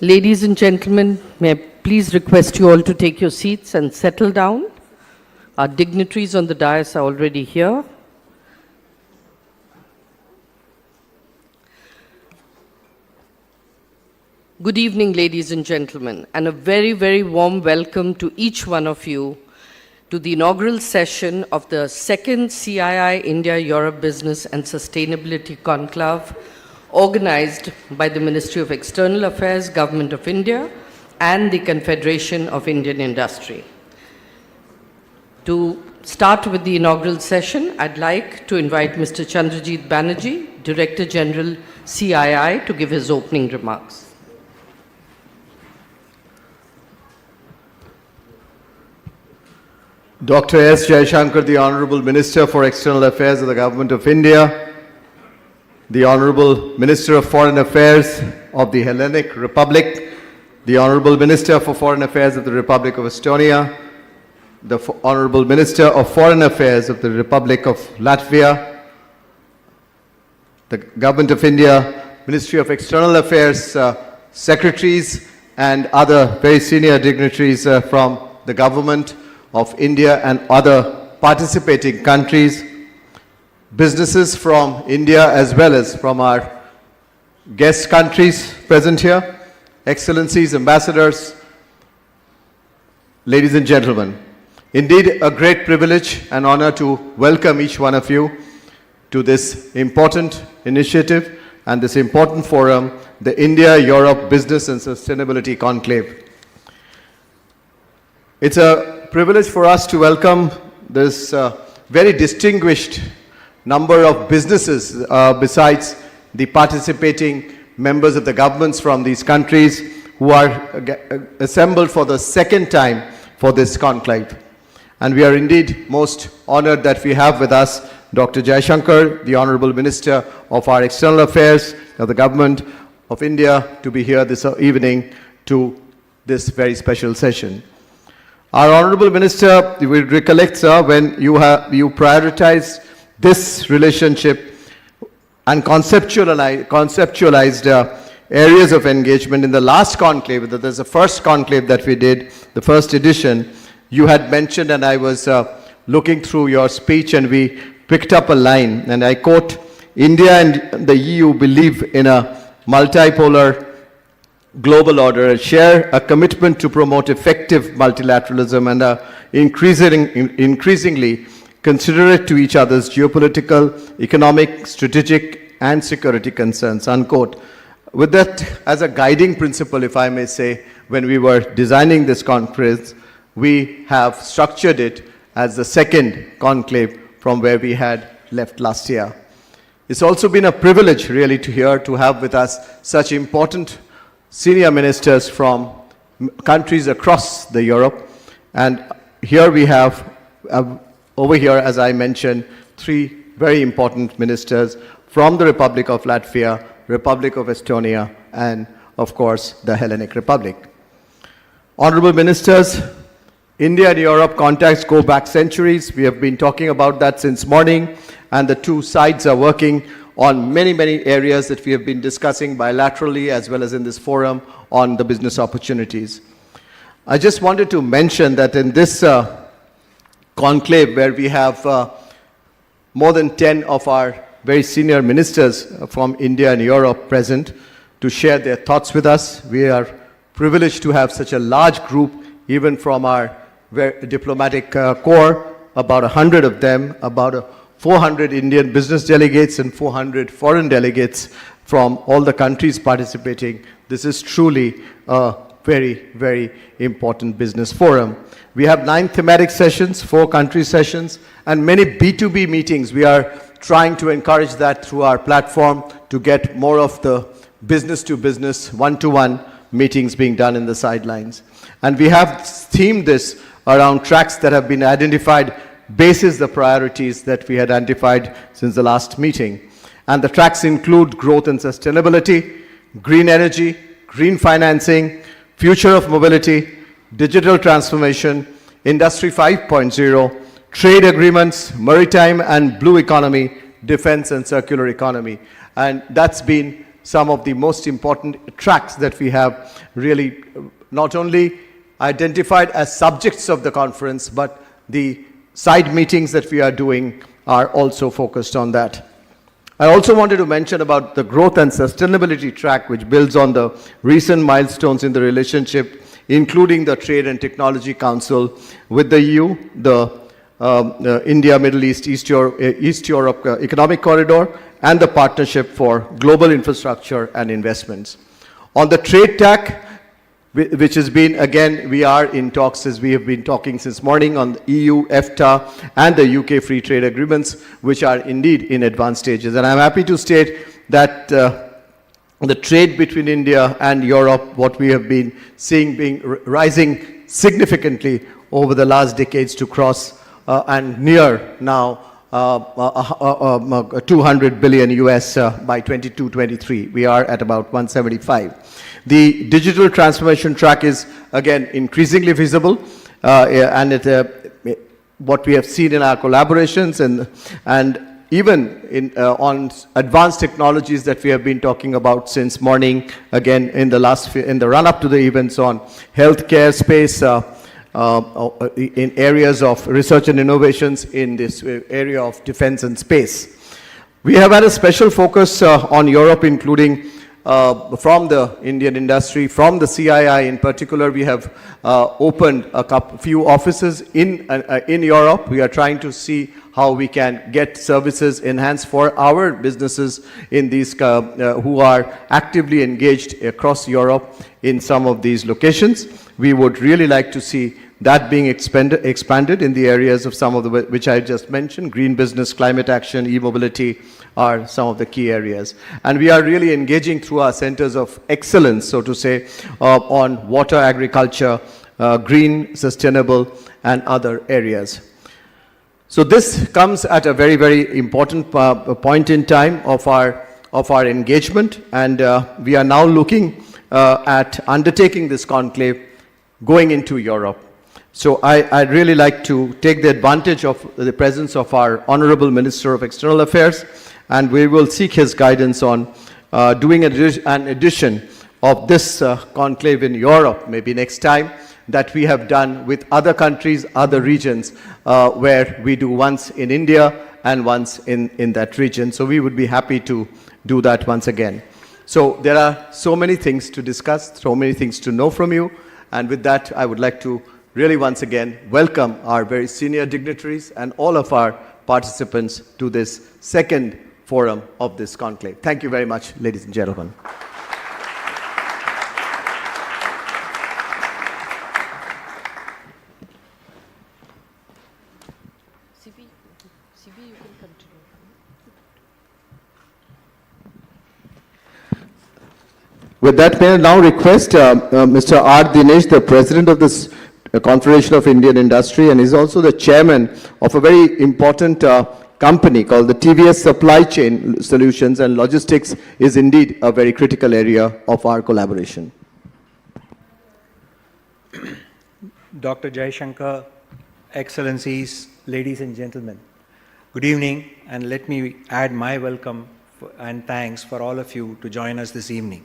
Ladies and gentlemen, may I please request you all to take your seats and settle down. Our dignitaries on the dais are already here. Good evening, ladies and gentlemen, and a very, very warm welcome to each one of you to the inaugural session of the second CII-India Europe Business and Sustainability Conclave, organized by the Ministry of External Affairs, Government of India, and the Confederation of Indian Industry. To start with the inaugural session, I'd like to invite Mr. Chandrajit Banerjee, Director General CII, to give his opening remarks. Dr. S. Jaishankar, the Honorable Minister for External Affairs of the Government of India, the Honorable Minister of Foreign Affairs of the Hellenic Republic, the Honorable Minister for Foreign Affairs of the Republic of Estonia, the Honorable Minister of Foreign Affairs of the Republic of Latvia, the Government of India, Ministry of External Affairs secretaries and other very senior dignitaries from the Government of India and other participating countries, businesses from India as well as from our guest countries present here, excellencies, ambassadors, ladies and gentlemen. Indeed, a great privilege and honor to welcome each one of you to this important initiative and this important forum, the India-Europe Business and Sustainability Conclave. It's a privilege for us to welcome this very distinguished number of businesses besides the participating members of the governments from these countries who are assembled for the second time for this conclave. And we are indeed most honored that we have with us Dr. Jaishankar, the Honorable Minister of our External Affairs of the Government of India, to be here this evening to this very special session. Our Honorable Minister, you will recollect, sir, when you prioritized this relationship and conceptualized areas of engagement in the last conclave. There's the first conclave that we did, the first edition. You had mentioned, and I was looking through your speech, and we picked up a line, and I quote, "India and the EU believe in a multipolar global order and share a commitment to promote effective multilateralism and are increasingly considerate to each other's geopolitical, economic, strategic, and security concerns," unquote. With that as a guiding principle, if I may say, when we were designing this conference, we have structured it as the second conclave from where we had left last year. It's also been a privilege really to have with us such important senior ministers from countries across the Europe. And here we have, over here, as I mentioned, three very important ministers from the Republic of Latvia, Republic of Estonia, and of course, the Hellenic Republic. Honorable ministers, India and Europe contacts go back centuries. We have been talking about that since morning, and the two sides are working on many, many areas that we have been discussing bilaterally as well as in this forum on the business opportunities. I just wanted to mention that in this conclave where we have more than 10 of our very senior ministers from India and Europe present to share their thoughts with us. We are privileged to have such a large group, even from our diplomatic corps, about 100 of them, about 400 Indian business delegates and 400 foreign delegates from all the countries participating. This is truly a very, very important business forum. We have 9 thematic sessions, 4 country sessions, and many B2B meetings. We are trying to encourage that through our platform to get more of the business-to-business, one-to-one meetings being done in the sidelines. And we have themed this around tracks that have been identified basis the priorities that we had identified since the last meeting. And the tracks include growth and sustainability, green energy, green financing, future of mobility, digital transformation, Industry 5.0, trade agreements, maritime and blue economy, defense and circular economy. And that's been some of the most important tracks that we have really not only identified as subjects of the conference, but the side meetings that we are doing are also focused on that. I also wanted to mention about the growth and sustainability track, which builds on the recent milestones in the relationship, including the Trade and Technology Council with the EU, the India, Middle East, East Europe Economic Corridor, and the Partnership for Global Infrastructure and Investments. On the trade track, which has been, again, we are in talks, as we have been talking since morning, on the EU, EFTA, and the UK free trade agreements, which are indeed in advanced stages. And I'm happy to state that the trade between India and Europe, what we have been seeing being rising significantly over the last decades to cross and near now 200 billion US by 22-23. We are at about 175. The digital transformation track is again increasingly visible, and what we have seen in our collaborations and even in on advanced technologies that we have been talking about since morning, again in the run up to the events on healthcare space, in areas of research and innovations in this area of defense and space. We have had a special focus on Europe, including from the Indian industry, from the CII in particular. We have opened a few offices in Europe. We are trying to see how we can get services enhanced for our businesses in these who are actively engaged across Europe in some of these locations. We would really like to see that being expanded in the areas of some of the which I just mentioned. Green business, climate action, e-mobility are some of the key areas. And we are really engaging through our centers of excellence, so to say, on water, agriculture, green, sustainable, and other areas. So this comes at a very, very important point in time of our engagement, and we are now looking at undertaking this conclave going into Europe. So I'd really like to take the advantage of the presence of our Honorable Minister of External Affairs, and we will seek his guidance on doing an edition of this conclave in Europe, maybe next time, that we have done with other countries, other regions, where we do once in India and once in that region. So we would be happy to do that once again. So there are so many things to discuss, so many things to know from you, and with that I would like to really once again welcome our very senior dignitaries and all of our participants to this second forum of this conclave. Thank you very much, ladies and gentlemen. CB, you can continue. With that, may I now request Mr. R. Dinesh, the President of this Confederation of Indian Industry, and is also the Chairman of a very important company called the TVS Supply Chain Solutions, and logistics is indeed a very critical area of our collaboration. Dr. Jaishankar, Excellencies, ladies and gentlemen, good evening, and let me add my welcome and thanks for all of you to join us this evening.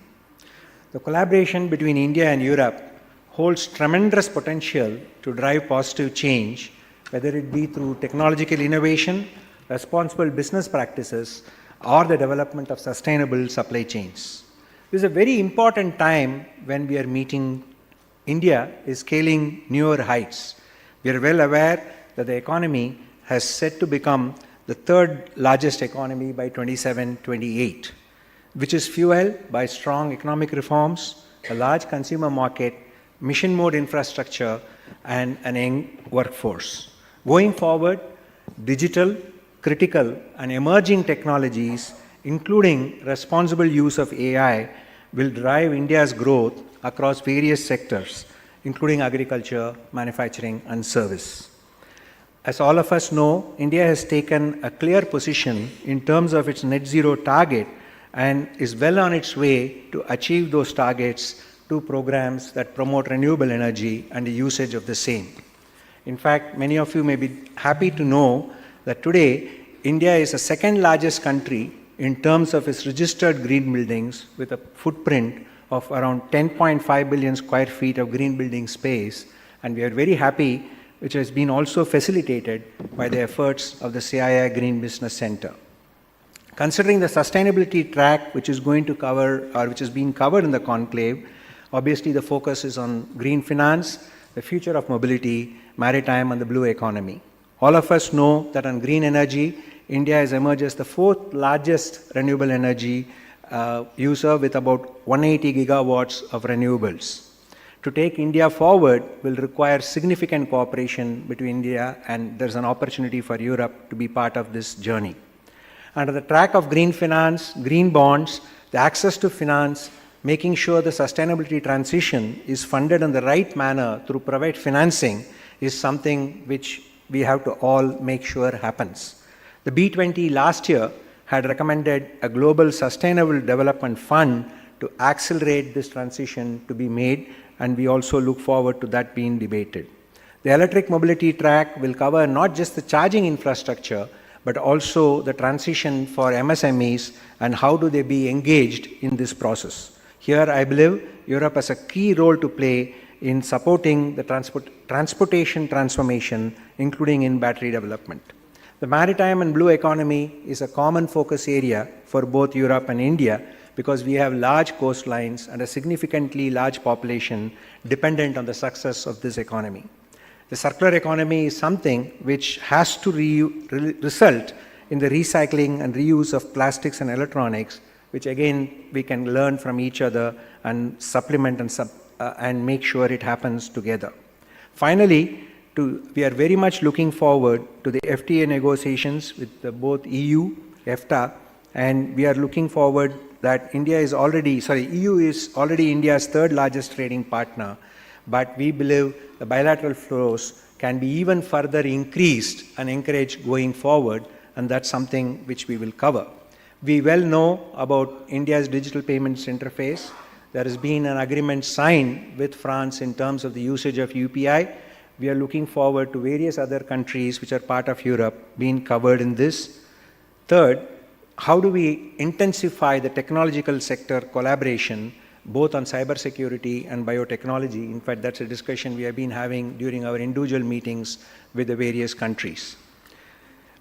The collaboration between India and Europe holds tremendous potential to drive positive change, whether it be through technological innovation, responsible business practices, or the development of sustainable supply chains. This is a very important time when we are meeting. India is scaling newer heights. We are well aware that the economy has set to become the third largest economy by 27-28, which is fueled by strong economic reforms, a large consumer market, mission mode infrastructure, and an young workforce. Going forward, digital, critical, and emerging technologies, including responsible use of AI, will drive India's growth across various sectors, including agriculture, manufacturing, and service. As all of us know, India has taken a clear position in terms of its net zero target and is well on its way to achieve those targets through programs that promote renewable energy and the usage of the same. In fact, many of you may be happy to know that today, India is the second largest country in terms of its registered green buildings with a footprint of around 10.5 billion square feet of green building space. And we are very happy, which has been also facilitated by the efforts of the CII Green Business Center. Considering the sustainability track which is going to cover, or which is being covered in the conclave, obviously the focus is on green finance, the future of mobility, maritime and the blue economy. All of us know that on green energy, India has emerged as the fourth largest renewable energy user with about 180 gigawatts of renewables. To take India forward will require significant cooperation between India, and there's an opportunity for Europe to be part of this journey. Under the track of green finance, green bonds, the access to finance, making sure the sustainability transition is funded in the right manner through private financing is something which we have to all make sure happens. The B20 last year had recommended a global sustainable development fund to accelerate this transition to be made, and we also look forward to that being debated. The electric mobility track will cover not just the charging infrastructure, but also the transition for MSMEs and how do they be engaged in this process. Here, I believe Europe has a key role to play in supporting the transportation transformation, including in battery development. The maritime and blue economy is a common focus area for both Europe and India because we have large coastlines and a significantly large population dependent on the success of this economy. The circular economy is something which has to result in the recycling and reuse of plastics and electronics, which again we can learn from each other and supplement and make sure it happens together. Finally, we are very much looking forward to the FTA negotiations with both EU, EFTA, and we are looking forward that EU is already India's third largest trading partner, but we believe the bilateral flows can be even further increased and encouraged going forward, and that's something which we will cover. We well know about India's digital payments interface. There has been an agreement signed with France in terms of the usage of UPI. We are looking forward to various other countries which are part of Europe being covered in this. Third, how do we intensify the technological sector collaboration both on cybersecurity and biotechnology? In fact, that's a discussion we have been having during our individual meetings with the various countries.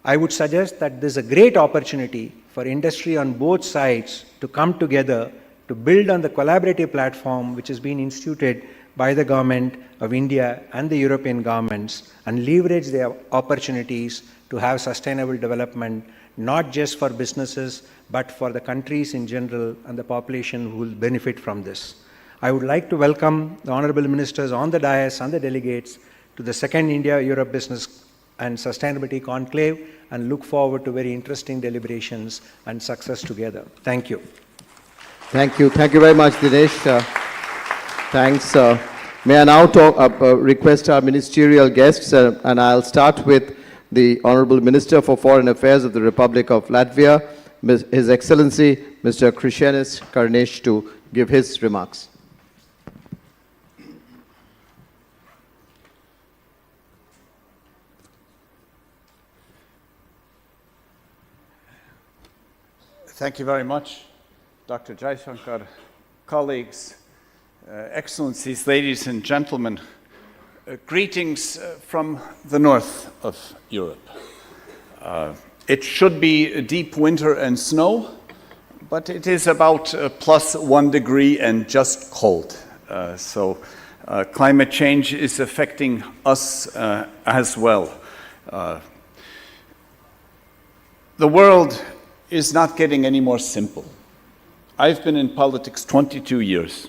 I would suggest that there's a great opportunity for industry on both sides to come together to build on the collaborative platform which has been instituted by the government of India and the European governments and leverage their opportunities to have sustainable development, not just for businesses, but for the countries in general and the population who will benefit from this. I would like to welcome the honorable ministers on the dais and the delegates to the second India-Europe Business and Sustainability Conclave and look forward to very interesting deliberations and success together. Thank you. Thank you. Thank you very much, Dinesh. Thanks. May I now request our ministerial guests, and I'll start with the Honorable Minister for Foreign Affairs of the Republic of Latvia, His Excellency Mr. Krišjānis Kariņš, to give his remarks. Thank you very much, Dr. Jaishankar, colleagues, Excellencies, ladies and gentlemen. Greetings from the north of Europe. It should be a deep winter and snow, but it is about +1 degree and just cold. So climate change is affecting us as well. The world is not getting any more simple. I've been in politics 22 years,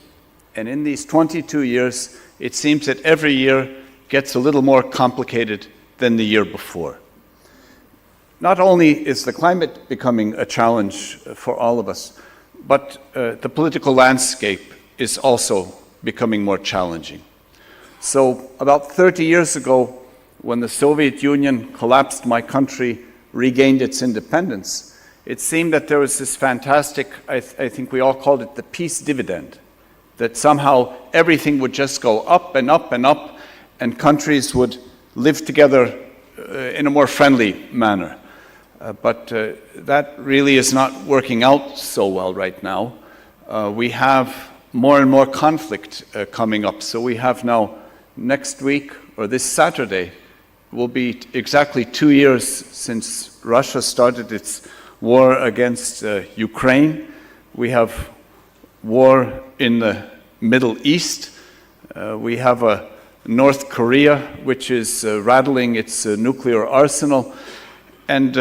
and in these 22 years, it seems that every year gets a little more complicated than the year before. Not only is the climate becoming a challenge for all of us, but the political landscape is also becoming more challenging. So about 30 years ago, when the Soviet Union collapsed, my country regained its independence, it seemed that there was this fantastic, I think we all called it the peace dividend, that somehow everything would just go up and up and up, and countries would live together in a more friendly manner. but that really is not working out so well right now. We have more and more conflict coming up. So we have now next week, or this Saturday, will be exactly 2 years since Russia started its war against Ukraine. We have war in the Middle East. We have a North Korea, which is rattling its nuclear arsenal. And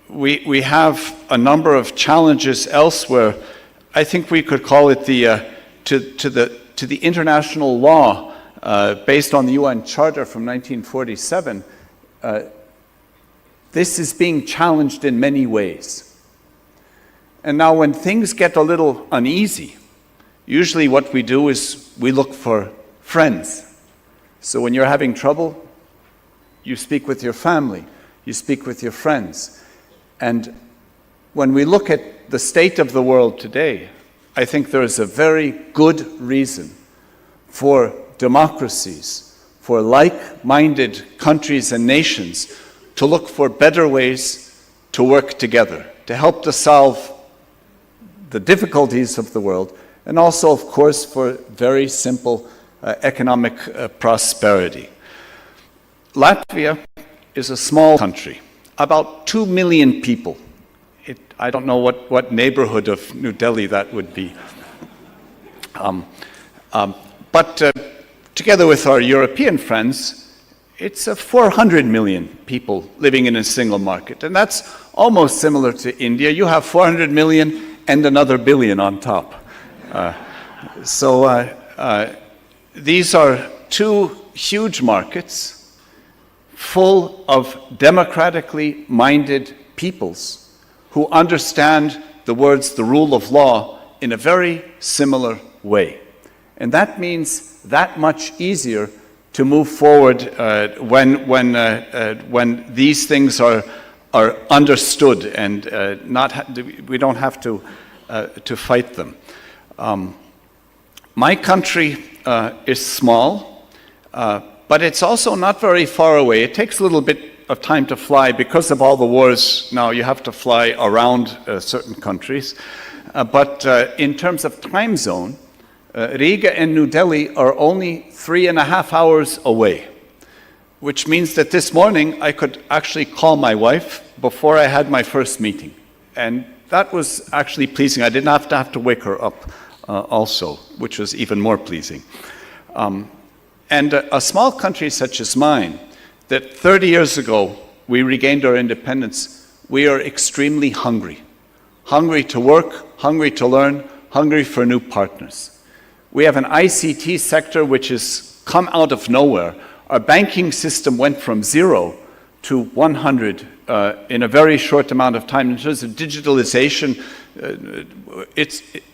we have a number of challenges elsewhere. I think we could call it to the international law based on the UN Charter from 1947. This is being challenged in many ways. And now when things get a little uneasy, usually what we do is we look for friends. So when you're having trouble, you speak with your family, you speak with your friends. And when we look at the state of the world today, I think there is a very good reason for democracies, for like-minded countries and nations to look for better ways to work together, to help to solve the difficulties of the world, and also, of course, for very simple economic prosperity. Latvia is a small country, about 2 million people. I don't know what neighborhood of New Delhi that would be. But together with our European friends, it's 400 million people living in a single market. And that's almost similar to India. You have 400 million and another billion on top. These are two huge markets full of democratically minded peoples who understand the words, the rule of law, in a very similar way. And that means that much easier to move forward when these things are understood and we don't have to fight them. My country is small, but it's also not very far away. It takes a little bit of time to fly because of all the wars. Now you have to fly around certain countries. But in terms of time zone, Riga and New Delhi are only 3.5 hours away, which means that this morning I could actually call my wife before I had my first meeting. And that was actually pleasing. I didn't have to wake her up also, which was even more pleasing. And a small country such as mine, that 30 years ago we regained our independence, we are extremely hungry. Hungry to work, hungry to learn, hungry for new partners. We have an ICT sector which has come out of nowhere. Our banking system went from 0 to 100 in a very short amount of time. In terms of digitalization,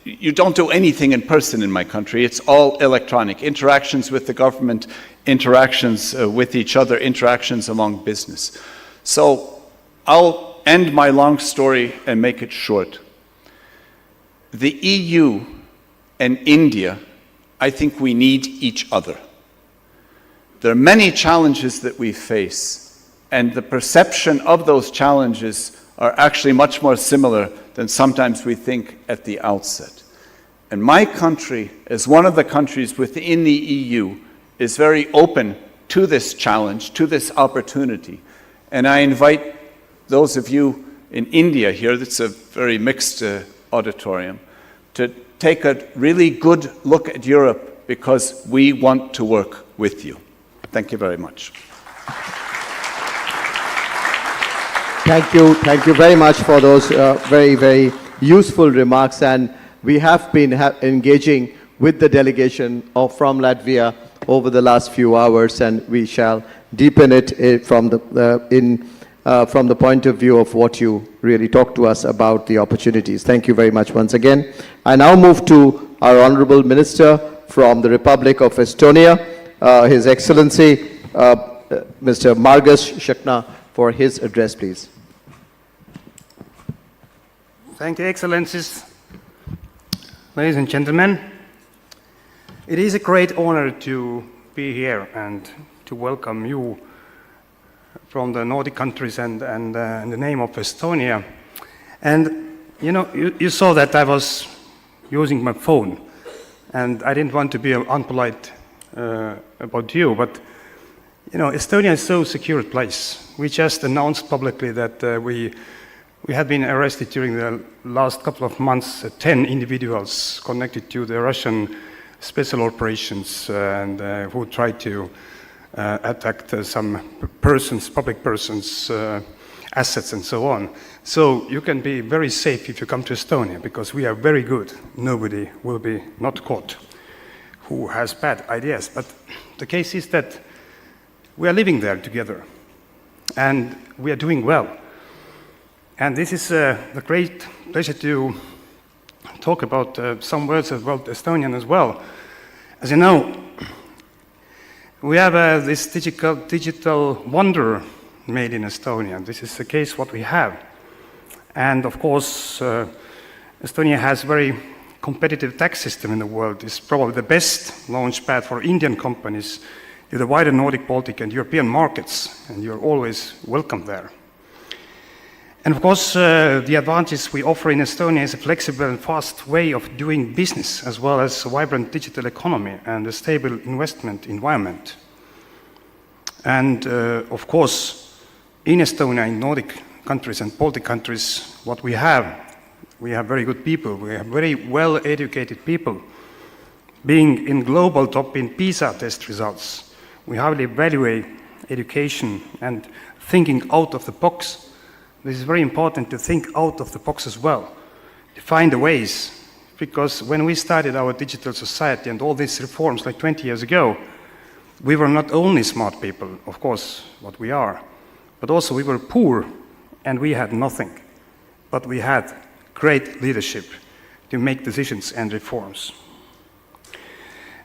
you don't do anything in person in my country. It's all electronic. Interactions with the government, interactions with each other, interactions among business. So I'll end my long story and make it short. The EU and India, I think we need each other. There are many challenges that we face, and the perception of those challenges are actually much more similar than sometimes we think at the outset. And my country, as one of the countries within the EU, is very open to this challenge, to this opportunity. And I invite those of you in India here, that's a very mixed auditorium, to take a really good look at Europe because we want to work with you. Thank you very much. Thank you very much for those very, very useful remarks. And we have been engaging with the delegation from Latvia over the last few hours, and we shall deepen it from the point of view of what you really talked to us about the opportunities. Thank you very much once again. I now move to our Honorable Minister from the Republic of Estonia, His Excellency Mr. Margus Shakna, for his address, please. Thank you, Excellencies. Ladies and gentlemen, it is a great honor to be here and to welcome you from the Nordic countries and in the name of Estonia. And you know, you saw that I was using my phone, and I didn't want to be unpolite about you, but you know, Estonia is so secure place. We just announced publicly that we had been arrested during the last couple of months, 10 individuals connected to the Russian special operations and who tried to attack some persons, public persons, assets and so on. So you can be very safe if you come to Estonia, because we are very good. Nobody will be not caught who has bad ideas. But the case is that we are living there together, and we are doing well. And this is a great pleasure to talk about some words about Estonian as well. As you know, we have this digital wonder made in Estonia. This is the case what we have. And of course, Estonia has very competitive tax system in the world. It's probably the best launchpad for Indian companies in the wider Nordic, Baltic and European markets, and you're always welcome there. And of course, the advantage we offer in Estonia is a flexible and fast way of doing business, as well as a vibrant digital economy and a stable investment environment. And of course, in Estonia, in Nordic countries and Baltic countries, what we have very good people. We have very well-educated people. Being in global top in PISA test results, we highly value education and thinking out of the box. This is very important to think out of the box as well, to find the ways. Because when we started our digital society and all these reforms like 20 years ago, we were not only smart people, of course, what we are, but also we were poor and we had nothing. But we had great leadership to make decisions and reforms.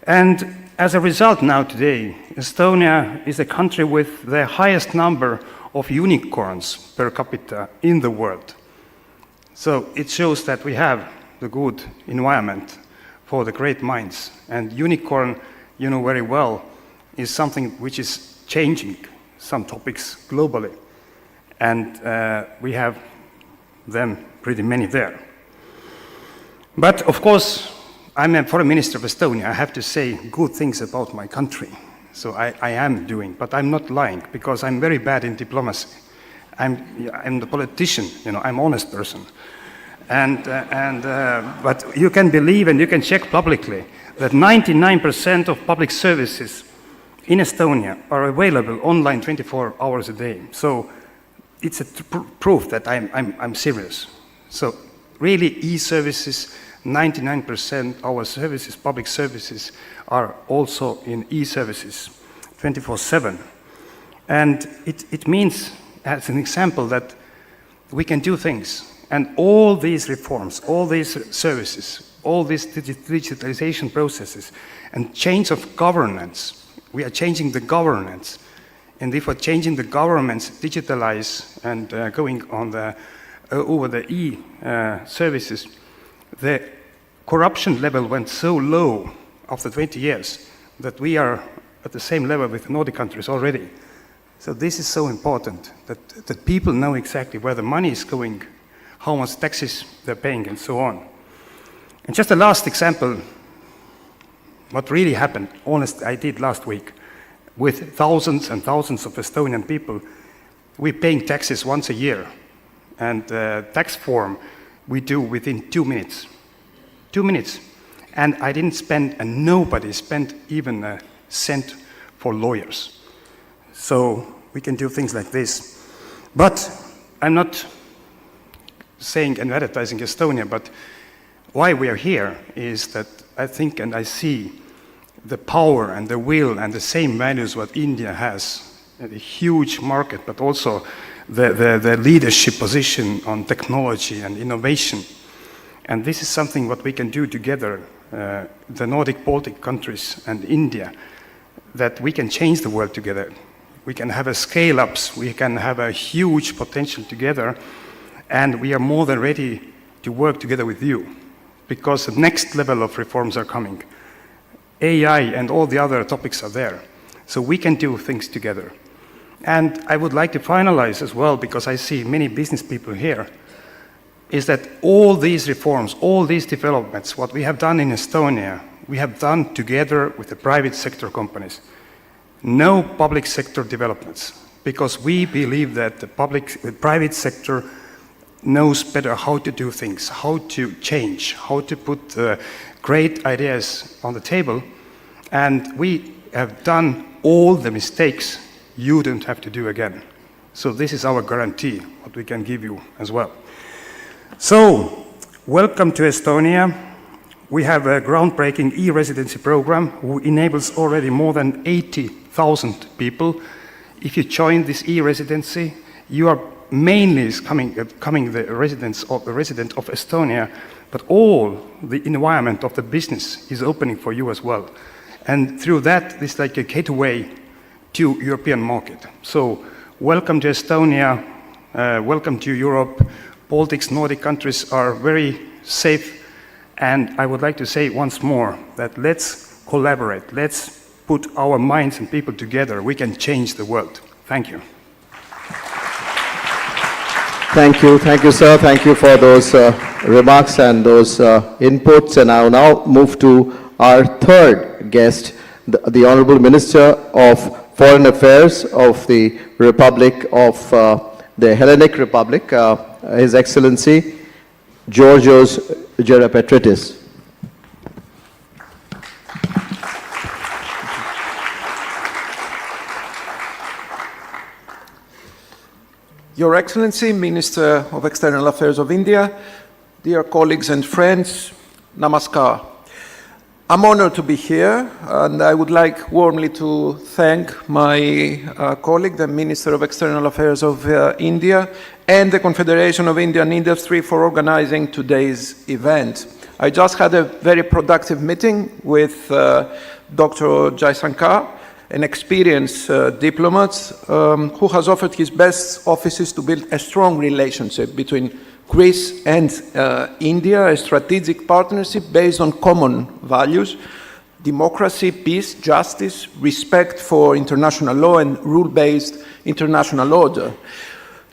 And as a result now today, Estonia is a country with the highest number of unicorns per capita in the world. So it shows that we have the good environment for the great minds. And unicorn, you know very well, is something which is changing some topics globally. And we have them pretty many there. But of course, I'm a foreign minister of Estonia. I have to say good things about my country. So I am doing, but I'm not lying, because I'm very bad in diplomacy. I'm the politician, you know, I'm an honest person. But you can believe and you can check publicly that 99% of public services in Estonia are available online 24 hours a day. So it's a proof that I'm serious. So really e-services, 99% our services, public services, are also in e-services 24/7. And it means, as an example, that we can do things. And all these reforms, all these services, all these digitalization processes and change of governance, we are changing the governance. And if we're changing the governance, digitalize and going on over the e-services, the corruption level went so low after 20 years that we are at the same level with Nordic countries already. So this is so important, that people know exactly where the money is going, how much taxes they're paying, and so on. And just a last example, what really happened, honestly, I did last week, with thousands and thousands of Estonian people, we're paying taxes once a year. And tax form we do within 2 minutes. 2 minutes. And I didn't spend, and nobody spent even a cent for lawyers. So we can do things like this. But I'm not saying and advertising Estonia, but why we are here is that I think and I see the power and the will and the same values what India has, a huge market, but also the leadership position on technology and innovation. And this is something what we can do together, the Nordic Baltic countries and India, that we can change the world together. We can have a scale-ups, we can have a huge potential together, and we are more than ready to work together with you, because the next level of reforms are coming. AI and all the other topics are there. So we can do things together. And I would like to finalize as well, because I see many business people here, is that all these reforms, all these developments, what we have done in Estonia, we have done together with the private sector companies. No public sector developments, because we believe that the private sector knows better how to do things, how to change, how to put great ideas on the table. And we have done all the mistakes you don't have to do again. So this is our guarantee, what we can give you as well. So, welcome to Estonia. We have a groundbreaking e-residency program who enables already more than 80,000 people. If you join this e-residency, you are mainly becoming the resident of Estonia, but all the environment of the business is opening for you as well. And through that, it's like a gateway to European market. So, welcome to Estonia, welcome to Europe. Baltics, Nordic countries are very safe, and I would like to say once more that let's collaborate, let's put our minds and people together. We can change the world. Thank you. Thank you, sir. Thank you for those remarks and those inputs. And I'll now move to our third guest, the Honorable Minister of Foreign Affairs of the Republic of the Hellenic Republic, His Excellency Georgios Gerapetritis. Your Excellency, Minister of External Affairs of India, dear colleagues and friends, namaskar. I'm honored to be here, and I would like warmly to thank my colleague, the Minister of External Affairs of India, and the Confederation of Indian Industry for organizing today's event. I just had a very productive meeting with Dr. Jaishankar, an experienced diplomat who has offered his best offices to build a strong relationship between Greece and India, a strategic partnership based on common values: democracy, peace, justice, respect for international law, and rule-based international order.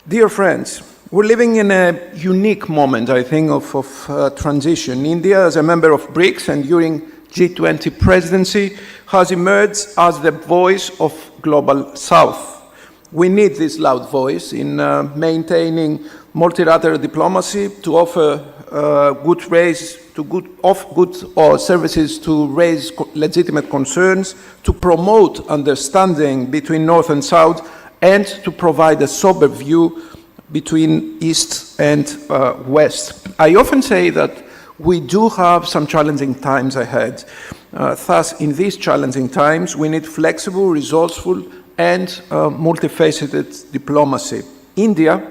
Dear friends, we're living in a unique moment, I think, of transition. India, as a member of BRICS and during G20 presidency, has emerged as the voice of Global South. We need this loud voice in maintaining multilateral diplomacy to offer services to raise legitimate concerns, to promote understanding between North and South, and to provide a sober view between East and West. I often say that we do have some challenging times ahead. Thus, in these challenging times, we need flexible, resourceful, and multifaceted diplomacy. India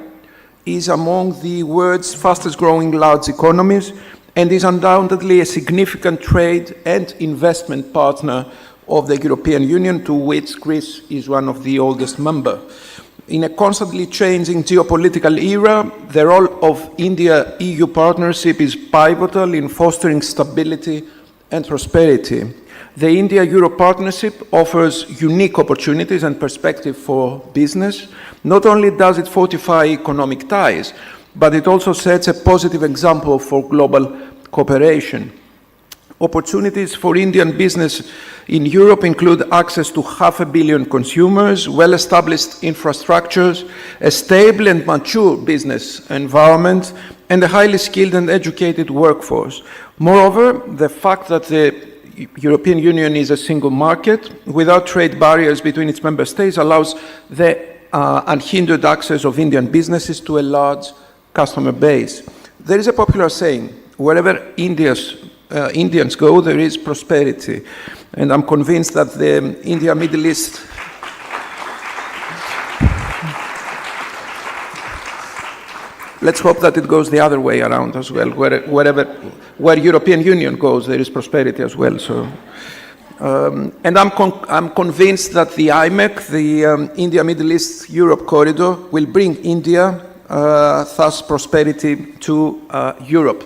is among the world's fastest growing large economies and is undoubtedly a significant trade and investment partner of the European Union, to which Greece is one of the oldest members. In a constantly changing geopolitical era, the role of India-EU partnership is pivotal in fostering stability and prosperity. The India-Europe partnership offers unique opportunities and perspective for business. Not only does it fortify economic ties, but it also sets a positive example for global cooperation. Opportunities for Indian business in Europe include access to 500 million consumers, well-established infrastructures, a stable and mature business environment, and a highly skilled and educated workforce. Moreover, the fact that the European Union is a single market without trade barriers between its member states allows the unhindered access of Indian businesses to a large customer base. There is a popular saying, wherever Indians go, there is prosperity. And I'm convinced that the India-Middle East let's hope that it goes the other way around as well. Where European Union goes, there is prosperity as well. So, and I'm convinced that the IMEC, the India-Middle East-Europe corridor, will bring India, thus prosperity, to Europe.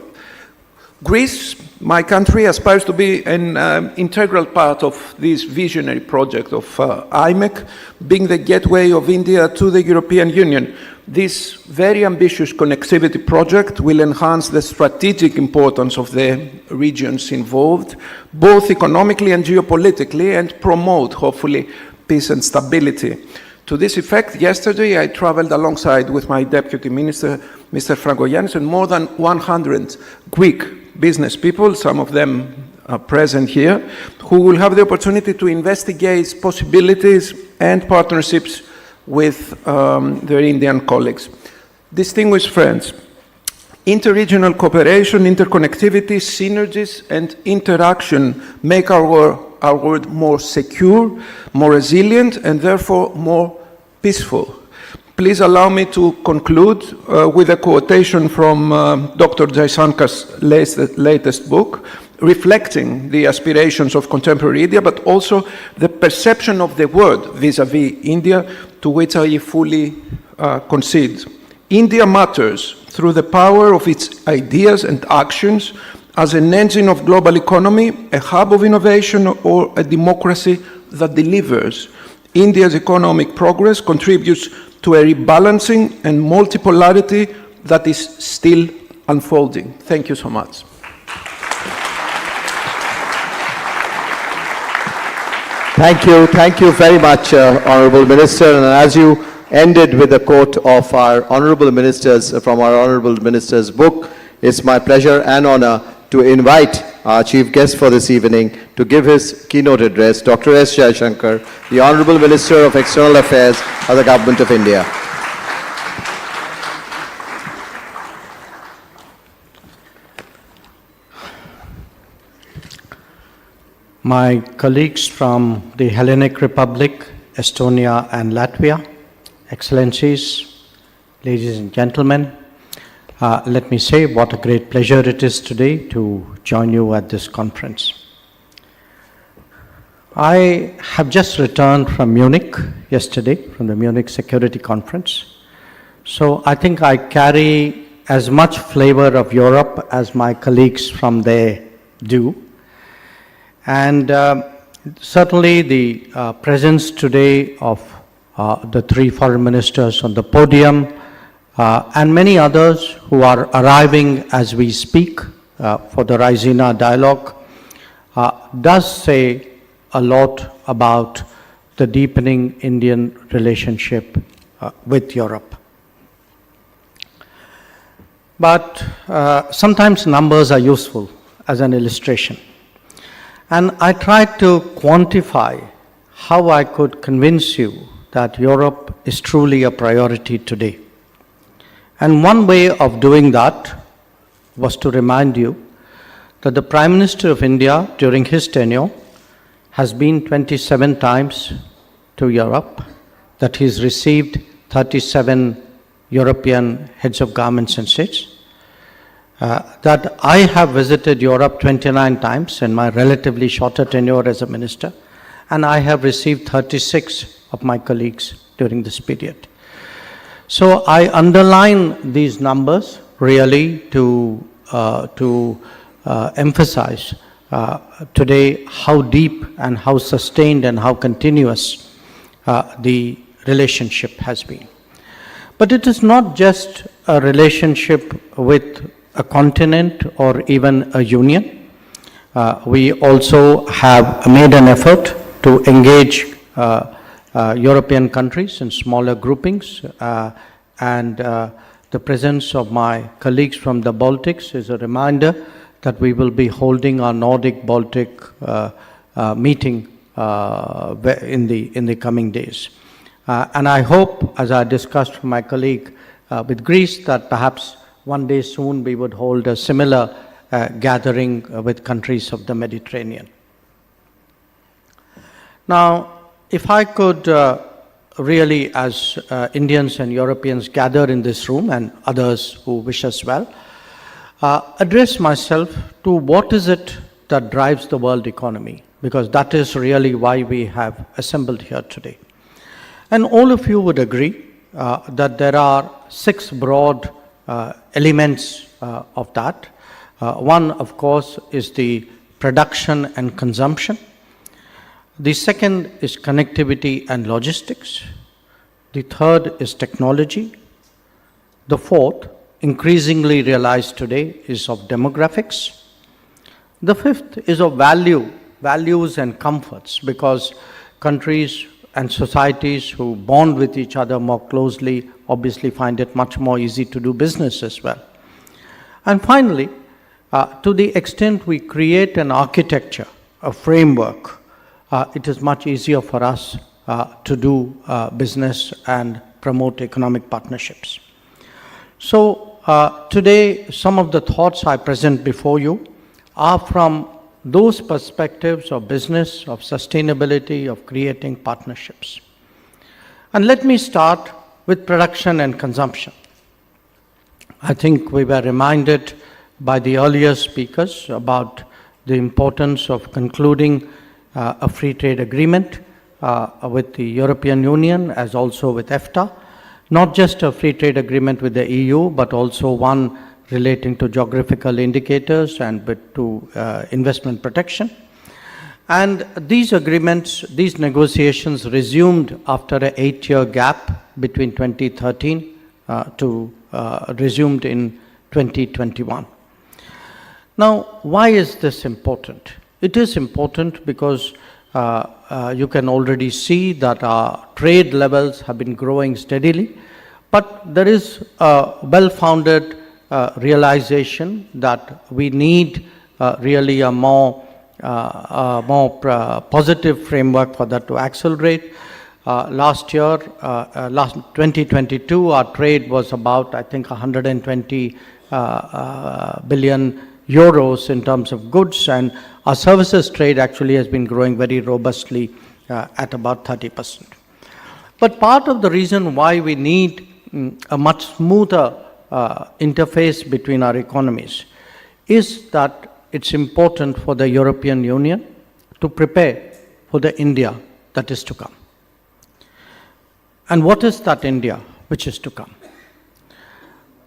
Greece, my country, aspires to be an integral part of this visionary project of IMEC, being the gateway of India to the European Union. This very ambitious connectivity project will enhance the strategic importance of the regions involved, both economically and geopolitically, and promote, hopefully, peace and stability. To this effect, yesterday I traveled alongside with my Deputy Minister, Mr. Frankoyannis, and more than 100 Greek business people, some of them are present here, who will have the opportunity to investigate possibilities and partnerships with their Indian colleagues. Distinguished friends, interregional cooperation, interconnectivity, synergies, and interaction make our world more secure, more resilient, and therefore more peaceful. Please allow me to conclude with a quotation from Dr. Jaishankar's latest book, reflecting the aspirations of contemporary India, but also the perception of the world vis-à-vis India, to which I fully concede. India matters through the power of its ideas and actions as an engine of global economy, a hub of innovation, or a democracy that delivers. India's economic progress contributes to a rebalancing and multipolarity that is still unfolding. Thank you so much. Thank you very much, Honorable Minister. And as you ended with a quote of our Honorable Ministers, from our Honorable Minister's book, it's my pleasure and honor to invite our chief guest for this evening to give his keynote address, Dr. S. Jaishankar, the Honorable Minister of External Affairs of the Government of India. My colleagues from the Hellenic Republic, Estonia and Latvia, Excellencies, ladies and gentlemen, let me say what a great pleasure it is today to join you at this conference. I have just returned from Munich yesterday, from the Munich Security Conference. So I think I carry as much flavor of Europe as my colleagues from there do. And certainly the presence today of the three foreign ministers on the podium and many others who are arriving as we speak for the Raisina dialogue does say a lot about the deepening Indian relationship with Europe. But sometimes numbers are useful as an illustration. And I tried to quantify how I could convince you that Europe is truly a priority today. And one way of doing that was to remind you that the Prime Minister of India during his tenure has been 27 times to Europe, that he's received 37 European heads of governments and states, that I have visited Europe 29 times in my relatively shorter tenure as a minister, and I have received 36 of my colleagues during this period. So I underline these numbers really to emphasize today how deep and how sustained and how continuous the relationship has been. But it is not just a relationship with a continent or even a union. We also have made an effort to engage European countries in smaller groupings, and the presence of my colleagues from the Baltics is a reminder that we will be holding our Nordic-Baltic meeting in the coming days. And I hope, as I discussed with my colleague with Greece, that perhaps one day soon we would hold a similar gathering with countries of the Mediterranean. Now, if I could really, as Indians and Europeans gather in this room and others who wish as well, address myself to what is it that drives the world economy, because that is really why we have assembled here today. And all of you would agree that there are 6 broad elements of that. One, of course, is the production and consumption. The second is connectivity and logistics. The third is technology. The fourth, increasingly realized today, is of demographics. The fifth is of values and comforts, because countries and societies who bond with each other more closely obviously find it much more easy to do business as well. And finally, to the extent we create an architecture, a framework, it is much easier for us to do business and promote economic partnerships. So today, some of the thoughts I present before you are from those perspectives of business, of sustainability, of creating partnerships. And let me start with production and consumption. I think we were reminded by the earlier speakers about the importance of concluding a free trade agreement with the European Union, as also with EFTA. Not just a free trade agreement with the EU, but also one relating to geographical indicators and to investment protection. And these agreements, these negotiations resumed after an 8-year gap between 2013 to resumed in 2021. Now, why is this important? It is important because you can already see that our trade levels have been growing steadily, but there is a well-founded realization that we need really a more positive framework for that to accelerate. Last year, 2022, our trade was about, I think, 120 billion euros in terms of goods, and our services trade actually has been growing very robustly at about 30%. But part of the reason why we need a much smoother interface between our economies is that it's important for the European Union to prepare for the India that is to come. And what is that India which is to come?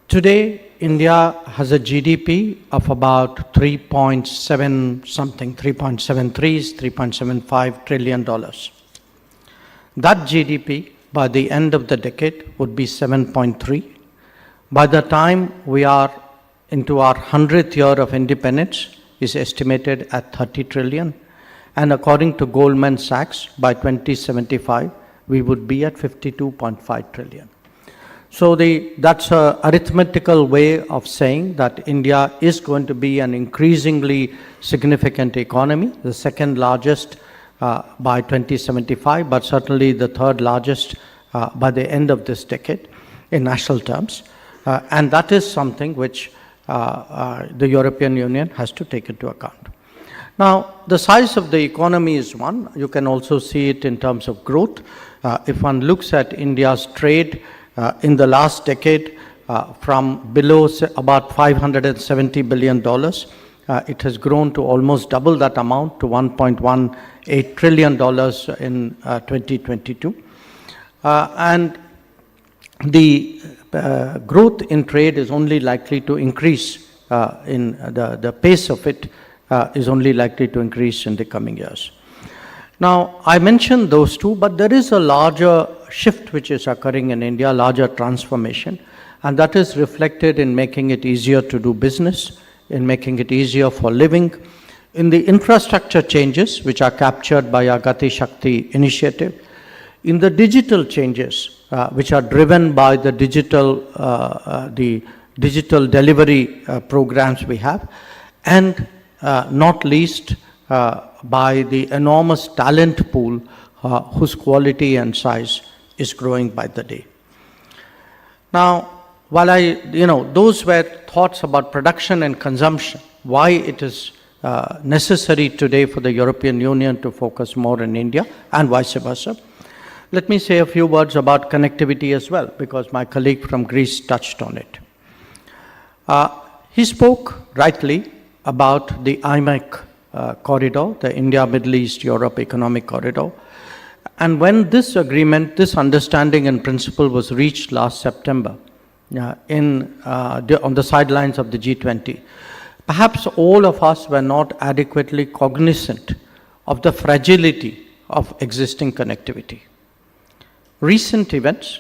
Today, India has a GDP of about 3.75 trillion dollars. That GDP by the end of the decade would be 7.3. By the time we are into our 100th year of independence, is estimated at 30 trillion. And according to Goldman Sachs, by 2075, we would be at 52.5 trillion. So that's an arithmetical way of saying that India is going to be an increasingly significant economy, the second largest by 2075, but certainly the third largest by the end of this decade in national terms. And that is something which the European Union has to take into account. Now, the size of the economy is one. You can also see it in terms of growth. If one looks at India's trade in the last decade, from below about $570 billion, it has grown to almost double that amount to $1.18 trillion in 2022. And the growth in trade is only likely to increase in the pace of it is only likely to increase in the coming years. Now, I mentioned those two, but there is a larger shift which is occurring in India, larger transformation, and that is reflected in making it easier to do business, in making it easier for living, in the infrastructure changes which are captured by our Gati Shakti initiative, in the digital changes which are driven by the digital delivery programs we have, and not least by the enormous talent pool whose quality and size is growing by the day. Now, while those were thoughts about production and consumption, why it is necessary today for the European Union to focus more in India and vice versa. Let me say a few words about connectivity as well, because my colleague from Greece touched on it. He spoke rightly about the IMEC corridor, the India, Middle East, Europe Economic Corridor. And when this agreement, this understanding in principle was reached last September on the sidelines of the G20, perhaps all of us were not adequately cognizant of the fragility of existing connectivity. Recent events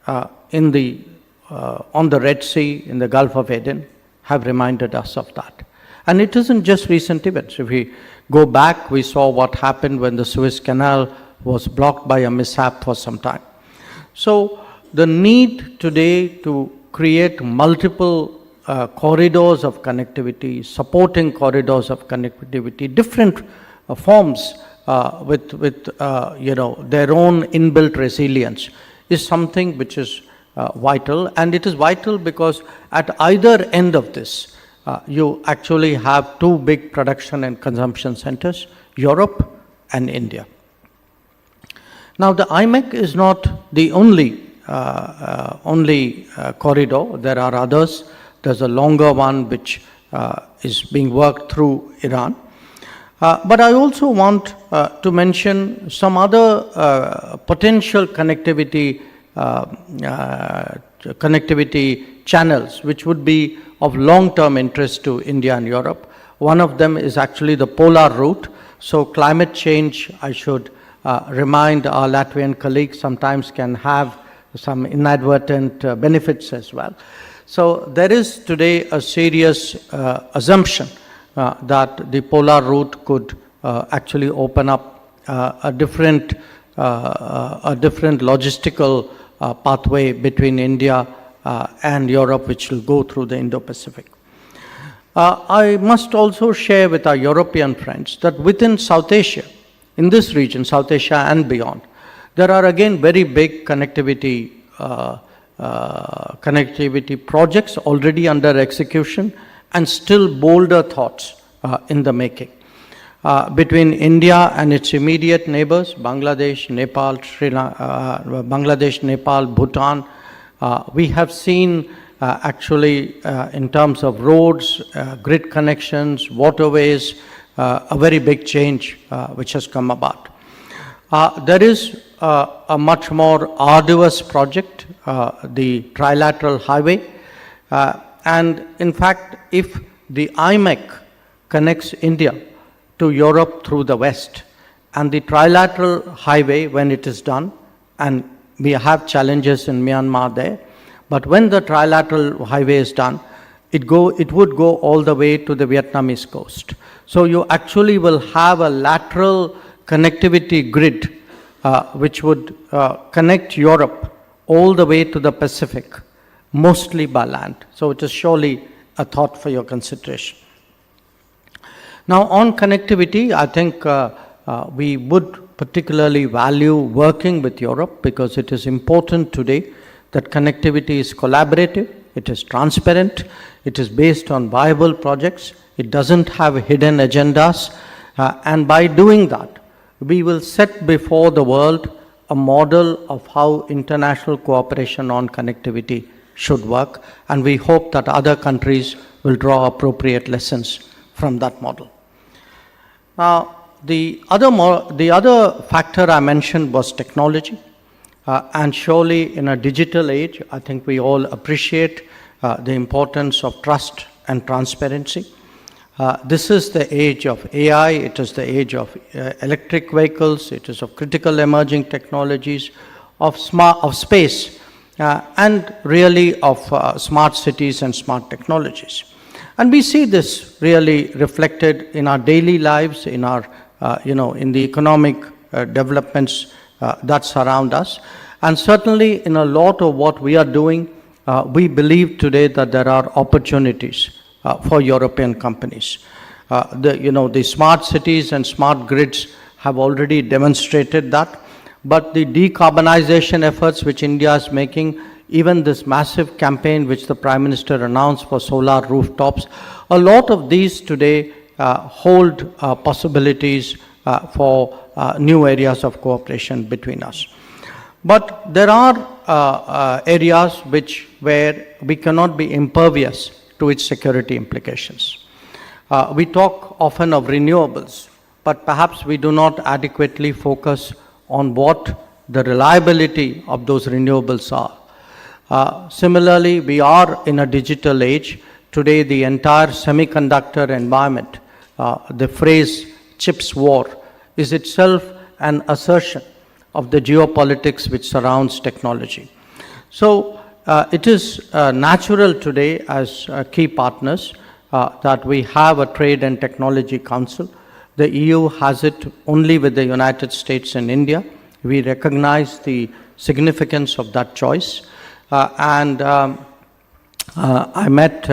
on the Red Sea, in the Gulf of Aden, have reminded us of that. And it isn't just recent events. If we go back, we saw what happened when the Suez Canal was blocked by a mishap for some time. So the need today to create multiple corridors of connectivity, supporting corridors of connectivity, different forms with their own inbuilt resilience, is something which is vital. And it is vital because at either end of this, you actually have two big production and consumption centers, Europe and India. Now, the IMEC is not the only corridor. There are others. There's a longer one which is being worked through Iran. But I also want to mention some other potential connectivity channels which would be of long-term interest to India and Europe. One of them is actually the polar route. So climate change, I should remind our Latvian colleagues, sometimes can have some inadvertent benefits as well. So there is today a serious assumption that the polar route could actually open up a different logistical pathway between India and Europe, which will go through the Indo-Pacific. I must also share with our European friends that within South Asia, in this region, South Asia and beyond, there are again very big connectivity projects already under execution, and still bolder thoughts in the making. Between India and its immediate neighbors, Bangladesh, Nepal, Bhutan, we have seen actually in terms of roads, grid connections, waterways, a very big change which has come about. There is a much more arduous project, the trilateral highway. And in fact, if the IMEC connects India to Europe through the west, and the trilateral highway, when it is done, and we have challenges in Myanmar there, but when the trilateral highway is done, it would go all the way to the Vietnamese coast. So you actually will have a lateral connectivity grid which would connect Europe all the way to the Pacific, mostly by land. So it is surely a thought for your consideration. Now, on connectivity, I think we would particularly value working with Europe, because it is important today that connectivity is collaborative, it is transparent, it is based on viable projects, it doesn't have hidden agendas, and by doing that, we will set before the world a model of how international cooperation on connectivity should work, and we hope that other countries will draw appropriate lessons from that model. Now, the other factor I mentioned was technology, and surely in a digital age, I think we all appreciate the importance of trust and transparency. This is the age of AI, it is the age of electric vehicles, it is of critical emerging technologies, of space, and really of smart cities and smart technologies. And we see this really reflected in our daily lives, in our, in the economic developments that surround us. And certainly in a lot of what we are doing, we believe today that there are opportunities for European companies. The smart cities and smart grids have already demonstrated that, but the decarbonization efforts which India is making, even this massive campaign which the Prime Minister announced for solar rooftops, a lot of these today hold possibilities for new areas of cooperation between us. But there are areas where we cannot be impervious to its security implications. We talk often of renewables, but perhaps we do not adequately focus on what the reliability of those renewables are. Similarly, we are in a digital age. today the entire semiconductor environment, the phrase chips war, is itself an assertion of the geopolitics which surrounds technology. So it is natural today as key partners that we have a Trade and Technology Council. The EU has it only with the United States and India. We recognize the significance of that choice. I met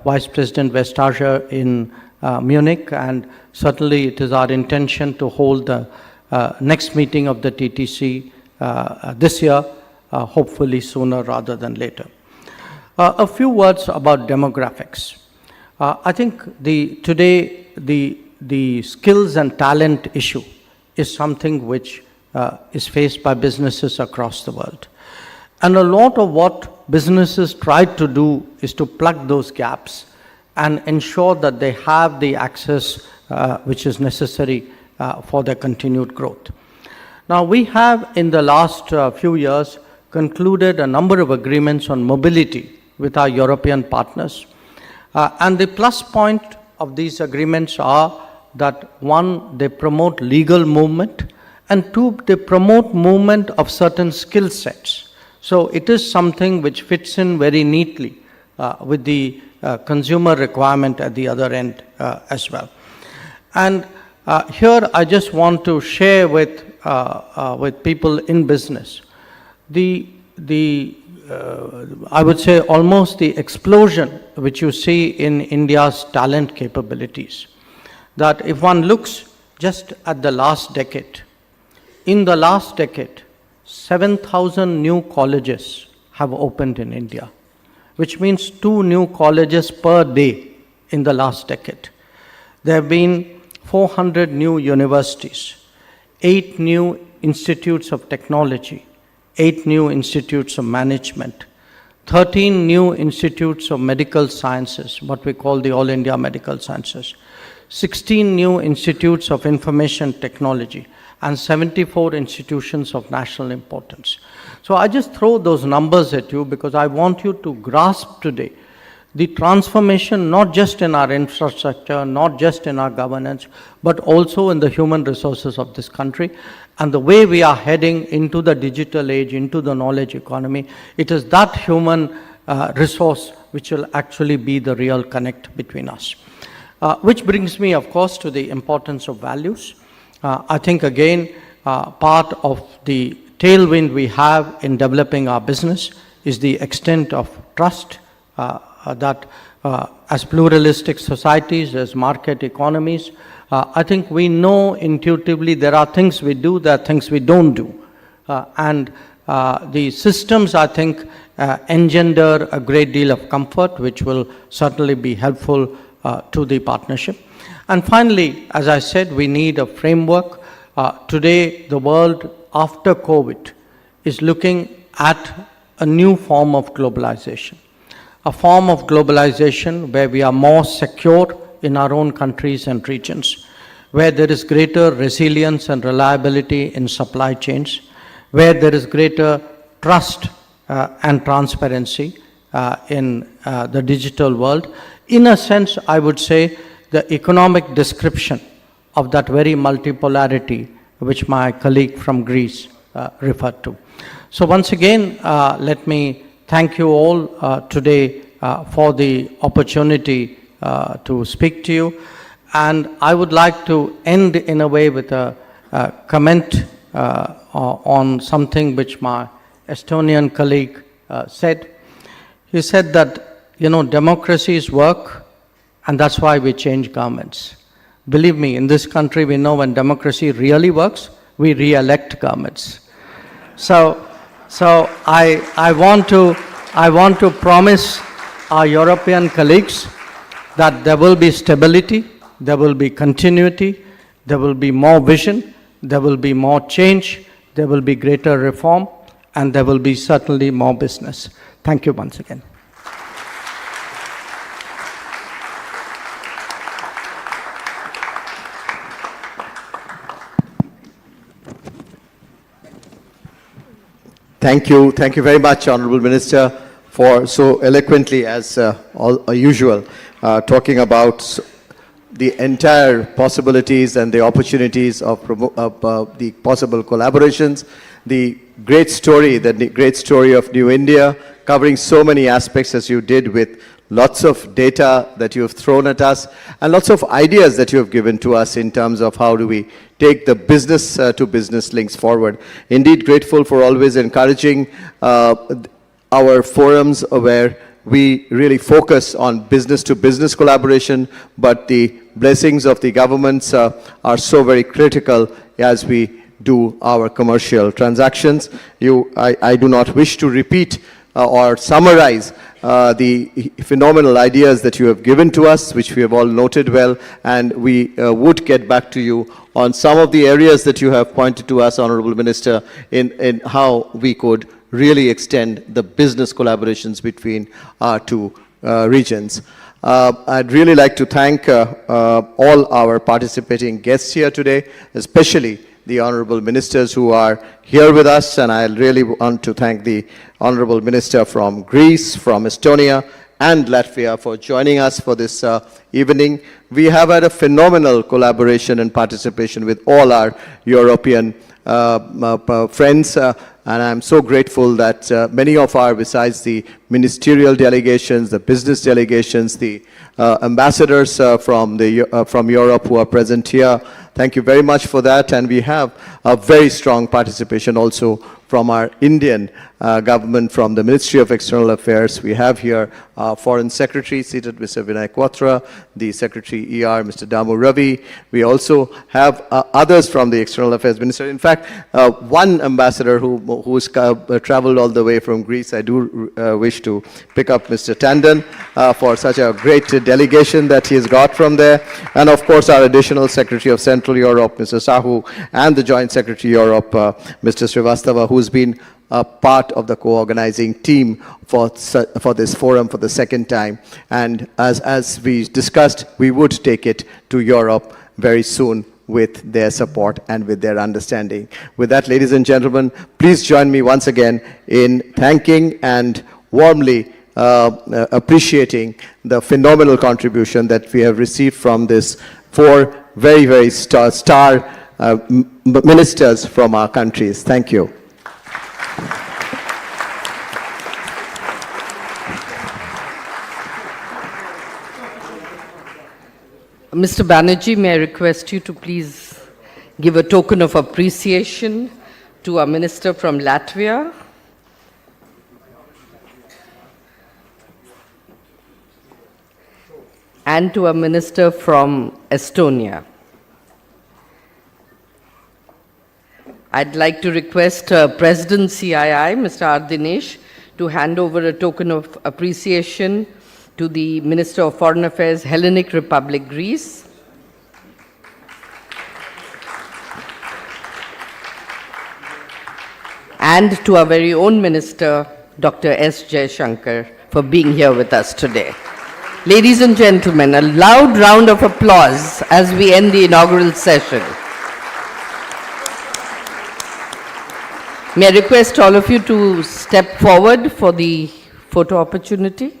Vice President Vestager in Munich, and certainly it is our intention to hold the next meeting of the TTC this year, hopefully sooner rather than later. A few words about demographics. I think today the skills and talent issue is something which is faced by businesses across the world. And a lot of what businesses try to do is to plug those gaps and ensure that they have the access which is necessary for their continued growth. Now, we have in the last few years concluded a number of agreements on mobility with our European partners. And the plus point of these agreements are that, one, they promote legal movement, and two, they promote movement of certain skill sets. So it is something which fits in very neatly with the consumer requirement at the other end as well. And here I just want to share with people in business I would say almost the explosion which you see in India's talent capabilities. That if one looks just at the last decade, in the last decade, 7,000 new colleges have opened in India, which means 2 new colleges per day in the last decade. There have been 400 new universities, 8 new institutes of technology, 8 new institutes of management, 13 new institutes of medical sciences, what we call the All India Medical Sciences, 16 new institutes of information technology, and 74 institutions of national importance. So I just throw those numbers at you because I want you to grasp today the transformation not just in our infrastructure, not just in our governance, but also in the human resources of this country. And the way we are heading into the digital age, into the knowledge economy, it is that human resource which will actually be the real connect between us. Which brings me, of course, to the importance of values. I think, again, part of the tailwind we have in developing our business is the extent of trust that as pluralistic societies, as market economies, I think we know intuitively there are things we do, there are things we don't do. And the systems, I think, engender a great deal of comfort, which will certainly be helpful to the partnership. And finally, as I said, we need a framework. Today, the world after COVID is looking at a new form of globalization. A form of globalization where we are more secure in our own countries and regions, where there is greater resilience and reliability in supply chains, where there is greater trust and transparency in the digital world. In a sense, I would say the economic description of that very multipolarity which my colleague from Greece referred to. So once again, let me thank you all today for the opportunity to speak to you. And I would like to end in a way with a comment on something which my Estonian colleague said. He said that, democracies work, and that's why we change governments. Believe me, in this country, we know when democracy really works, we re-elect governments. So I want to promise our European colleagues that there will be stability, there will be continuity, there will be more vision, there will be more change, there will be greater reform, and there will be certainly more business. Thank you once again. Thank you very much, Honorable Minister, for so eloquently as usual, talking about the entire possibilities and the opportunities of the possible collaborations, the great story of New India, covering so many aspects as you did, with lots of data that you have thrown at us and lots of ideas that you have given to us in terms of how do we take the business to business links forward. Indeed, grateful for always encouraging our forums where we really focus on business to business collaboration, but the blessings of the governments are so very critical as we do our commercial transactions. I do not wish to repeat or summarize the phenomenal ideas that you have given to us, which we have all noted well, and we would get back to you on some of the areas that you have pointed to us, Honorable Minister, in how we could really extend the business collaborations between our two regions. I'd really like to thank all our participating guests here today, especially the honorable ministers who are here with us, and I really want to thank the honorable minister from Greece, from Estonia, and Latvia for joining us for this evening. We have had a phenomenal collaboration and participation with all our European friends, and I'm so grateful that many of our, besides the ministerial delegations, the business delegations, the ambassadors from Europe who are present here, thank you very much for that. And we have a very strong participation also from our Indian government, from the Ministry of External Affairs. We have here our Foreign Secretary seated, Mr. Vinay Quatra, the Secretary ER, Mr. Damu Ravi. We also have others from the External Affairs Minister. In fact, one ambassador who's traveled all the way from Greece, I do wish to pick up Mr. Tandon for such a great delegation that he's got from there. And of course, our additional Secretary of Central Europe, Mr. Sahu, and the Joint Secretary Europe, Mr. Srivastava, who's been a part of the co-organizing team for this forum for the second time. And as we discussed, we would take it to Europe very soon with their support and with their understanding. With that, ladies and gentlemen, please join me once again in thanking and warmly appreciating the phenomenal contribution that we have received from this four very, very star ministers from our countries. Thank you. Mr. Banerjee, may I request you to please give a token of appreciation to our minister from Latvia. And to our minister from Estonia. I'd like to request President CII, Mr. R. Dinesh, to hand over a token of appreciation to the Minister of Foreign Affairs, Hellenic Republic, Greece. And to our very own Minister, Dr. S. Jaishankar, for being here with us today. Ladies and gentlemen, a loud round of applause as we end the inaugural session. May I request all of you to step forward for the photo opportunity?